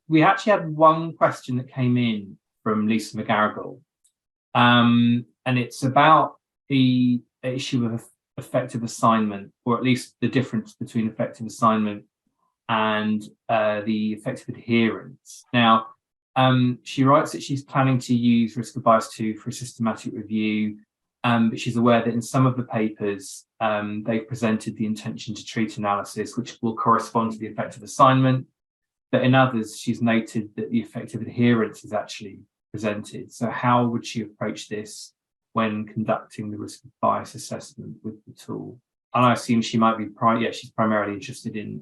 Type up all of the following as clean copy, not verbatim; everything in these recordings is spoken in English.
we actually had one question that came in from Lisa McGarrigle, and it's about the issue of effective assignment, or at least the difference between effective assignment and the effective adherence. Now, she writes that she's planning to use Risk of Bias 2 for a systematic review, but she's aware that in some of the papers, they've presented the intention to treat analysis, which will correspond to the effective assignment. But in others, she's noted that the effective adherence is actually presented. So how would she approach this when conducting the risk of bias assessment with the tool? And I assume she might be, she's primarily interested in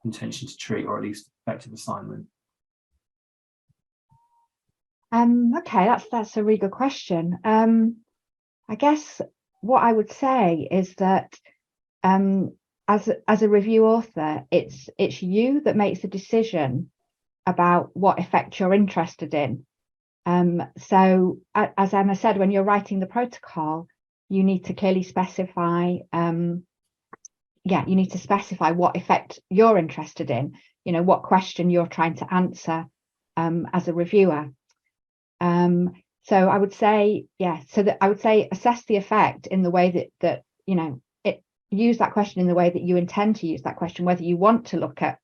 intention to treat, or at least effective assignment. Okay, that's a really good question. I guess what I would say is that as a review author, it's you that makes the decision about what effect you're interested in. So as Emma said, when you're writing the protocol, you need to clearly specify, you need to specify what effect you're interested in, what question you're trying to answer as a reviewer. So I would say, assess the effect in the way that use that question in the way that you intend to use that question, whether you want to look at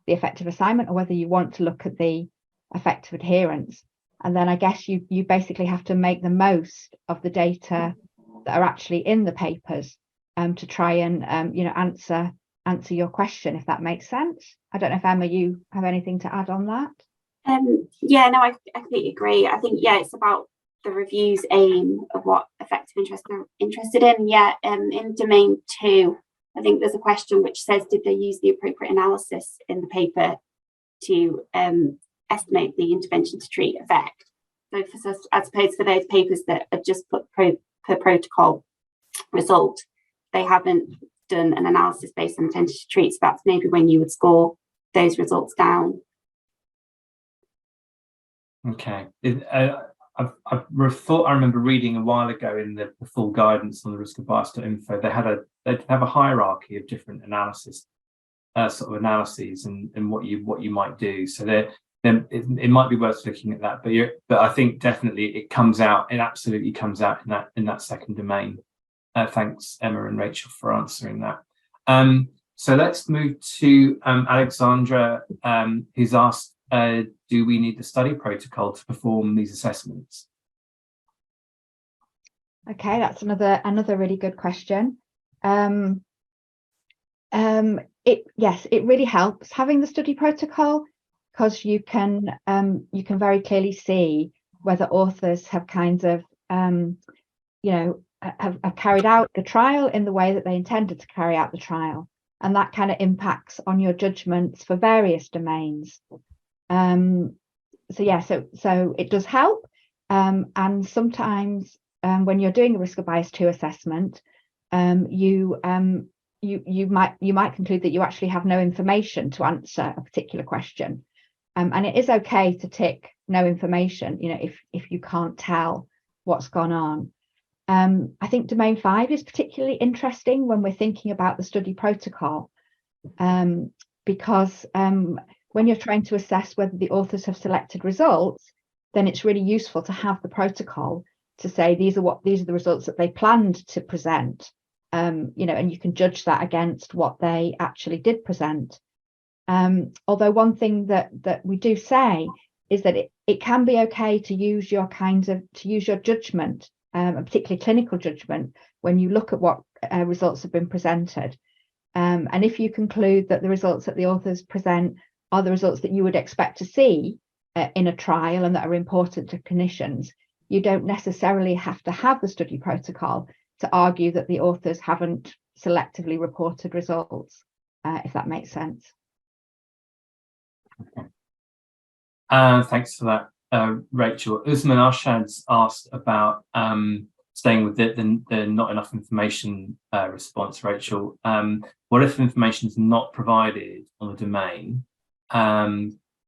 the effective assignment or whether you want to look at the effective adherence. And then I guess you basically have to make the most of the data that are actually in the papers to try and answer your question, if that makes sense. I don't know if Emma, you have anything to add on that? I completely agree. I think it's about the review's aim of what effective interest they're interested in. In domain 2, I think there's a question which says, did they use the appropriate analysis in the paper to estimate the intervention to treat effect? So as opposed to those papers that have just put per protocol result, they haven't done an analysis based on intention to treat. So that's maybe when you would score those results down. Okay. I remember reading a while ago in the full guidance on the risk of bias.info, they have a hierarchy of different analyses and what you might do. So it might be worth looking at that. But I think definitely it absolutely comes out in that second domain. Thanks, Emma and Rachel, for answering that. So let's move to Alexandra, who's asked, do we need the study protocol to perform these assessments? Okay, that's another really good question. It really helps having the study protocol, because you can very clearly see whether authors have kind of have carried out the trial in the way that they intended to carry out the trial, and that kind of impacts on your judgments for various domains. So it does help, and sometimes when you're doing a risk of bias 2 assessment, you might conclude that you actually have no information to answer a particular question, and it is okay to tick no information, if you can't tell what's gone on. I think domain 5 is particularly interesting when we're thinking about the study protocol, because when you're trying to assess whether the authors have selected results, then it's really useful to have the protocol to say these are the results that they planned to present, and you can judge that against what they actually did present. Although one thing that we do say is that it can be okay to use your judgment, and particularly clinical judgment, when you look at what results have been presented. And if you conclude that the results that the authors present are the results that you would expect to see in a trial and that are important to clinicians, you don't necessarily have to have the study protocol to argue that the authors haven't selectively reported results, if that makes sense. Okay. Thanks for that, Rachel. Usman Arshad's asked about staying with the not enough information response, Rachel. What if information is not provided on the domain?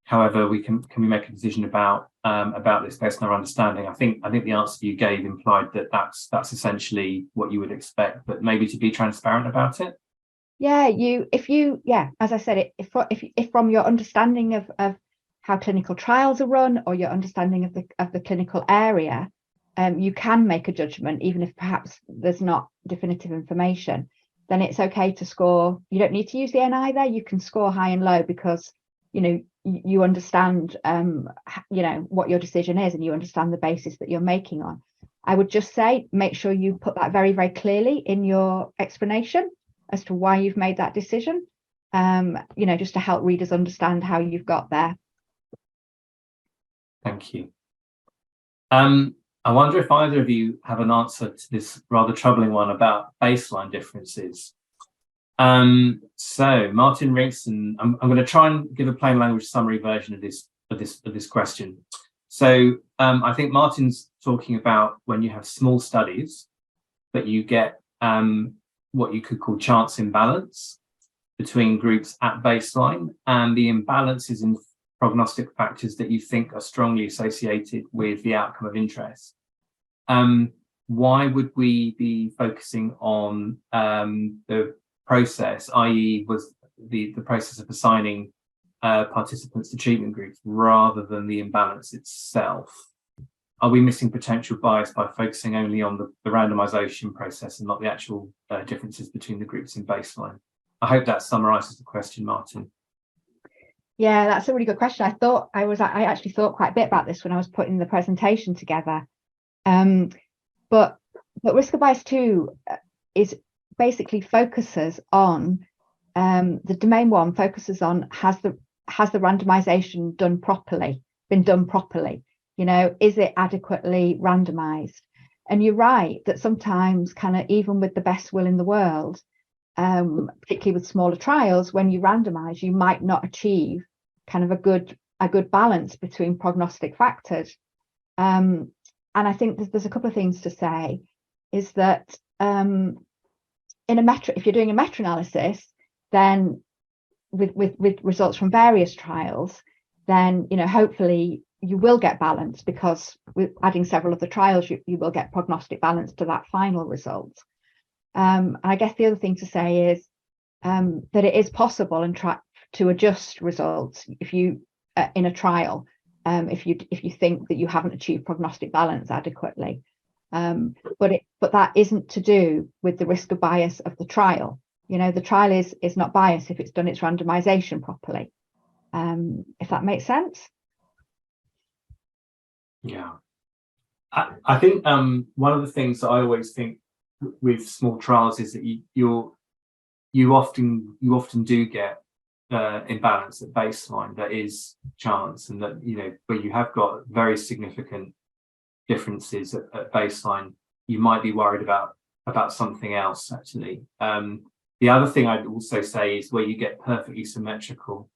However, can we make a decision about this based on our understanding? I think the answer you gave implied that that's essentially what you would expect, but maybe to be transparent about it. As I said, if from your understanding of how clinical trials are run or your understanding of the clinical area, you can make a judgment, even if perhaps there's not definitive information. Then it's okay to score. You don't need to use the NI there. You can score high and low because, you know, you understand, you know, what your decision is and you understand the basis that you're making on. I would just say, make sure you put that very, very clearly in your explanation as to why you've made that decision, you know, just to help readers understand how you've got there. Thank you. I wonder if either of you have an answer to this rather troubling one about baseline differences. So Martin Rinkson, I'm going to try and give a plain language summary version of this question. So I think Martin's talking about when you have small studies, but you get what you could call chance imbalance between groups at baseline, and the imbalances in prognostic factors that you think are strongly associated with the outcome of interest. Why would we be focusing on the process, i.e. was the process of assigning participants to treatment groups rather than the imbalance itself? Are we missing potential bias by focusing only on the randomization process and not the actual differences between the groups in baseline? I hope that summarizes the question, Martin. Yeah, that's a really good question. I actually thought quite a bit about this when I was putting the presentation together. But risk of bias 2 is basically focuses on the domain 1 focuses on has the randomization been done properly? You know, is it adequately randomized? And you're right that sometimes, kind of even with the best will in the world, particularly with smaller trials, when you randomize, you might not achieve kind of a good balance between prognostic factors. And I think there's a couple of things to say, is that if you're doing a meta-analysis, then with results from various trials, then, you know, hopefully you will get balance, because with adding several of the trials, you will get prognostic balance to that final result. And I guess the other thing to say is that it is possible and try to adjust results if you in a trial, if you think that you haven't achieved prognostic balance adequately. But that isn't to do with the risk of bias of the trial. You know, the trial is not biased if it's done its randomization properly. If that makes sense. Yeah, I think one of the things that I always think with small trials is that you often do get imbalance at baseline that is chance, and that, you know, where you have got very significant differences at baseline, you might be worried about something else actually. The other thing I'd also say is where you get perfectly symmetrical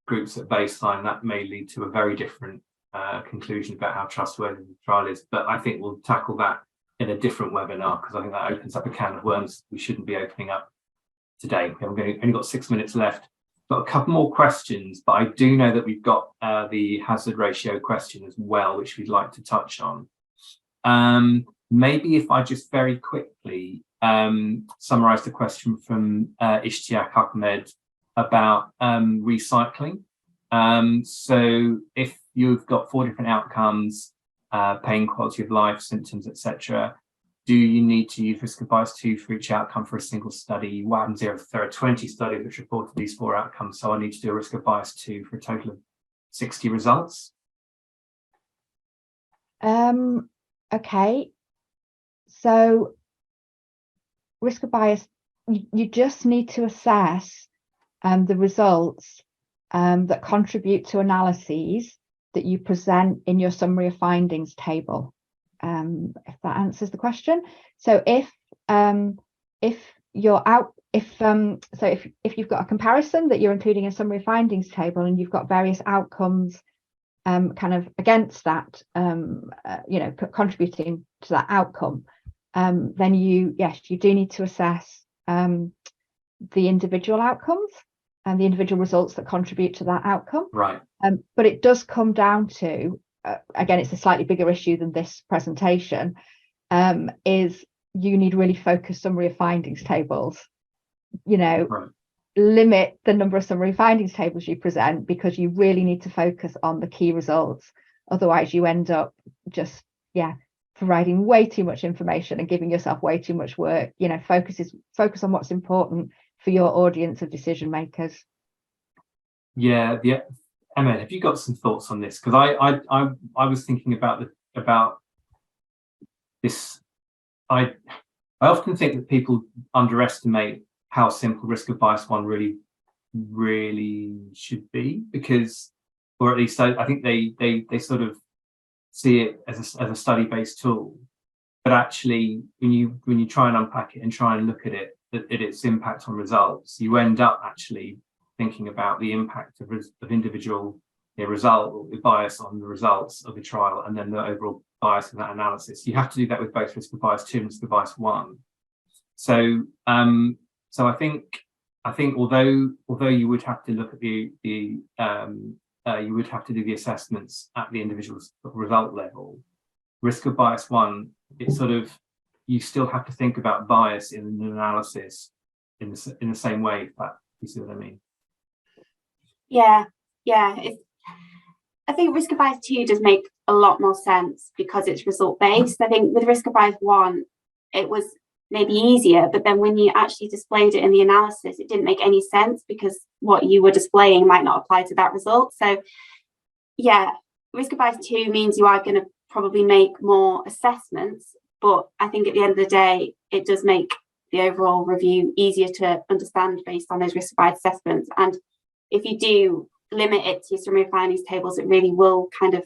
groups at baseline, that may lead to a very different conclusion about how trustworthy the trial is. But I think we'll tackle that in a different webinar, because I think that opens up a can of worms we shouldn't be opening up today. We've only got 6 minutes left. Got a couple more questions, but I do know that we've got the hazard ratio question as well, which we'd like to touch on. Maybe if I just very quickly summarize the question from Ishtiaq Ahmed about recycling. So if you've got 4 different outcomes, pain, quality of life, symptoms, etc., do you need to use risk of bias 2 for each outcome for a single study? What happens if there are 20 studies which reported these 4 outcomes? So I need to do a risk of bias 2 for a total of 60 results. Okay. So risk of bias, you just need to assess the results that contribute to analyses that you present in your summary of findings table. If that answers the question. So if you're out, if you've got a comparison that you're including in a summary of findings table, and you've got various outcomes kind of against that, you know, contributing to that outcome, then you do need to assess the individual outcomes and the individual results that contribute to that outcome. Right. But it does come down to, again, it's a slightly bigger issue than this presentation, is you need really focused summary of findings tables, you know, right. limit the number of summary findings tables you present, because you really need to focus on the key results. Otherwise you end up just providing way too much information and giving yourself way too much work. Focus on what's important for your audience of decision makers. Emma, have you got some thoughts on this? Because I was thinking about this. I often think that people underestimate how simple Risk of Bias 1 really should be, because, or at least I think they sort of see it as a study-based tool, but actually when you try and unpack it and try and look at it, at its impact on results, you end up actually thinking about the impact of individual result, the bias on the results of the trial, and then the overall bias in that analysis. You have to do that with both Risk of Bias 2 and Risk of Bias 1. So I think although you would have to look at you would have to do the assessments at the individual result level, Risk of Bias 1, it's sort of, you still have to think about bias in an analysis in the same way, if you see what I mean. Yeah. I think Risk of Bias 2 does make a lot more sense because it's result based. I think with Risk of Bias 1, it was maybe easier, but then when you actually displayed it in the analysis, it didn't make any sense because what you were displaying might not apply to that result. So yeah, Risk of Bias 2 means you are going to probably make more assessments, but I think at the end of the day, it does make the overall review easier to understand based on those risk of bias assessments. And if you do limit it to your summary findings tables, it really will kind of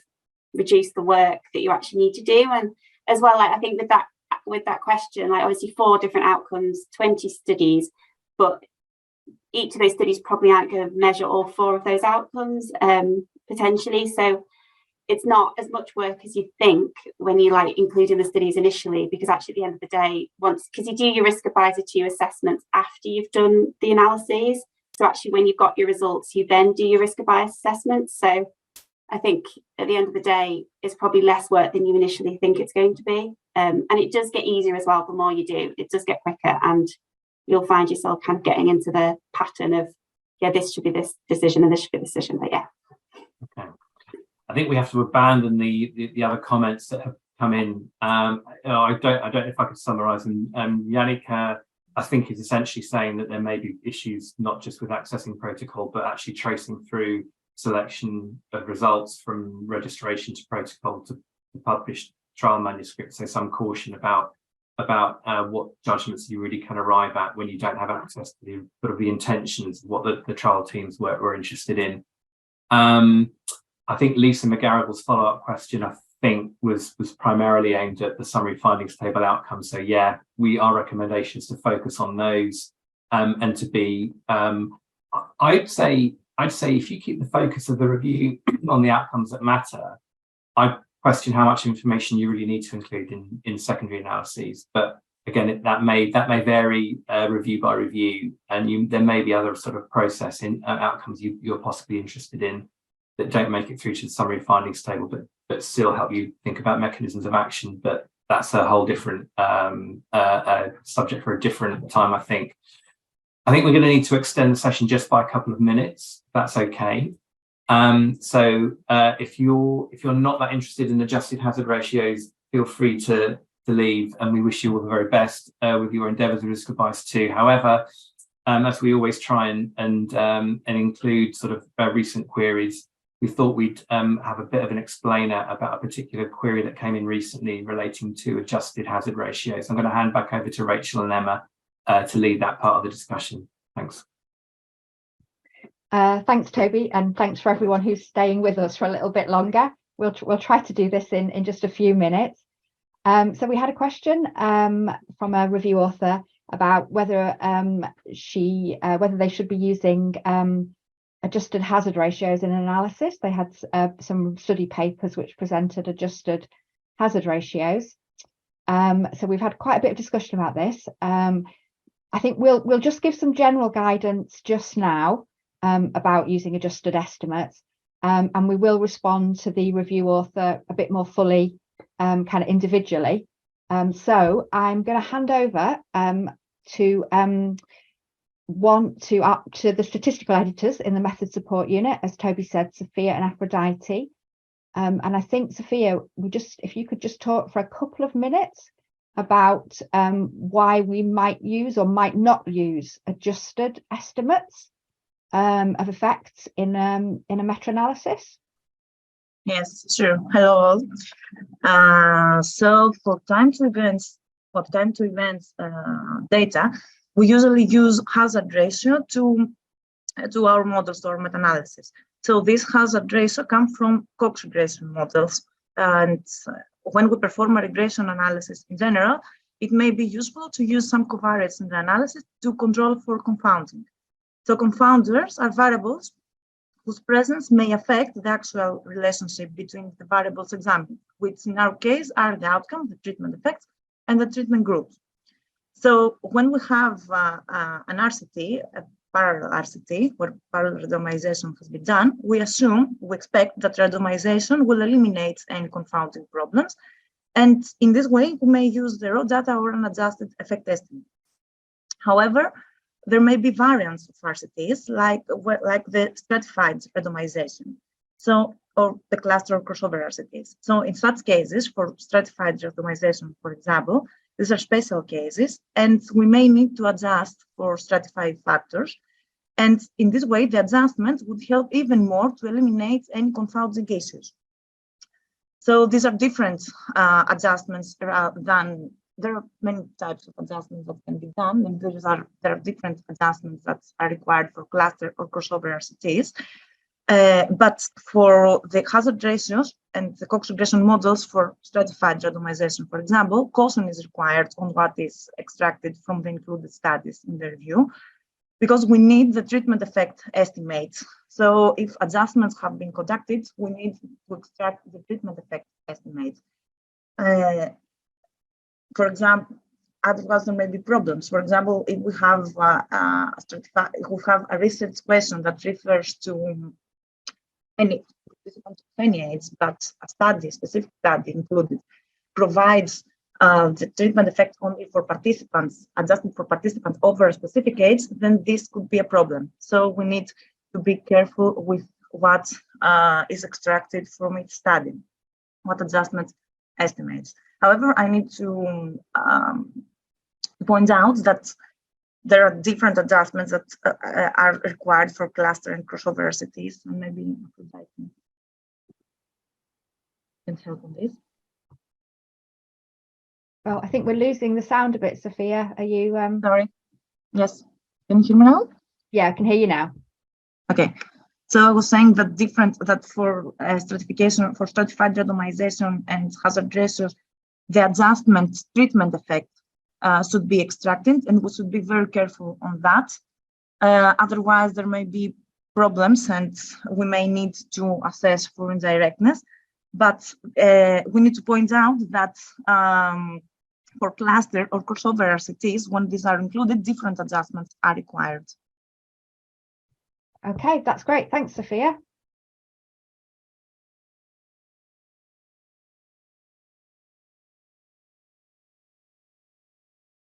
reduce the work that you actually need to do. And as well, I think with that question, obviously 4 different outcomes, 20 studies, but each of those studies probably aren't going to measure all 4 of those outcomes potentially. So it's not as much work as you think when you including the studies initially, because actually at the end of the day, because you do your Risk of Bias 2 assessments after you've done the analyses. So actually when you've got your results, you then do your Risk of Bias assessments. So I think at the end of the day, it's probably less work than you initially think it's going to be. And it does get easier as well. The more you do, it does get quicker, and you'll find yourself kind of getting into the pattern of, this should be this decision and this should be the decision. But yeah. Okay. I think we have to abandon the other comments that have come in. I don't know if I could summarize them. Yannick, I think, is essentially saying that there may be issues not just with accessing protocol, but actually tracing through selection of results from registration to protocol to published trial manuscripts. So some caution about what judgments you really can arrive at when you don't have access to the sort of the intentions of what the trial teams were interested in. I think Lisa McGarrigle's follow-up question, I think, was primarily aimed at the summary findings table outcomes. So yeah, our recommendation is to focus on those, and to be, I'd say if you keep the focus of the review on the outcomes that matter, I question how much information you really need to include in secondary analyses. But again, that may vary review by review, and there may be other sort of process in outcomes you're possibly interested in that don't make it through to the summary findings table, but still help you think about mechanisms of action. But that's a whole different subject for a different time, I think. I think we're going to need to extend the session just by a couple of minutes. That's okay. So if you're not that interested in adjusted hazard ratios, feel free to leave, and we wish you all the very best with your endeavours with Risk of Bias 2. However, as we always try and include sort of recent queries, we thought we'd have a bit of an explainer about a particular query that came in recently relating to adjusted hazard ratios. I'm going to hand back over to Rachel and Emma to lead that part of the discussion. Thanks. Thanks, Toby, and thanks for everyone who's staying with us for a little bit longer. We'll try to do this in just a few minutes. So we had a question from a review author about whether they should be using adjusted hazard ratios in analysis. They had some study papers which presented adjusted hazard ratios. So we've had quite a bit of discussion about this. I think we'll just give some general guidance just now about using adjusted estimates, and we will respond to the review author a bit more fully, kind of individually. So I'm going to hand over to want to up to the statistical editors in the method support unit, as Toby said, Sophia and Aphrodite. And I think, Sophia, if you could just talk for a couple of minutes about why we might use or might not use adjusted estimates of effects in a meta-analysis. Yes, sure. Hello all. So for time to events data, we usually use hazard ratio to our models or meta-analysis. So this hazard ratio comes from Cox regression models, and when we perform a regression analysis in general, it may be useful to use some covariates in the analysis to control for confounding. So confounders are variables whose presence may affect the actual relationship between the variables examined, which in our case are the outcome, the treatment effects, and the treatment groups. So when we have an RCT, a parallel RCT, where parallel randomization has been done, we expect that randomization will eliminate any confounding problems. And in this way, we may use the raw data or an adjusted effect estimate. However, there may be variants of RCTs, like the stratified randomization, or the cluster or crossover RCTs. So in such cases, for stratified randomization, for example, these are special cases, and we may need to adjust for stratified factors. And in this way, the adjustment would help even more to eliminate any confounding issues. So these are different adjustments than. There are many types of adjustments that can be done, and there are different adjustments that are required for cluster or crossover RCTs. But for the hazard ratios and the Cox regression models for stratified randomization, for example, caution is required on what is extracted from the included studies in the review, because we need the treatment effect estimates. So if adjustments have been conducted, we need to extract the treatment effect estimates. For example, otherwise there may be problems. For example, if we have a research question that refers to any age, but a specific study included, provides the treatment effect only for participants, adjusted for participants over a specific age, then this could be a problem. So we need to be careful with what is extracted from each study, what adjustments estimates. However, I need to point out that there are different adjustments that are required for cluster and crossover RCTs, and maybe I can help on this. Well, I think we're losing the sound a bit, Sophia. Are you? Sorry. Yes. Can you hear me now? Yeah, I can hear you now. Okay. So I was saying that for stratification, for stratified randomization and hazard ratios, the adjustment treatment effect should be extracted, and we should be very careful on that. Otherwise, there may be problems, and we may need to assess for indirectness. But we need to point out that for cluster or crossover RCTs, when these are included, different adjustments are required. Okay, that's great. Thanks, Sophia.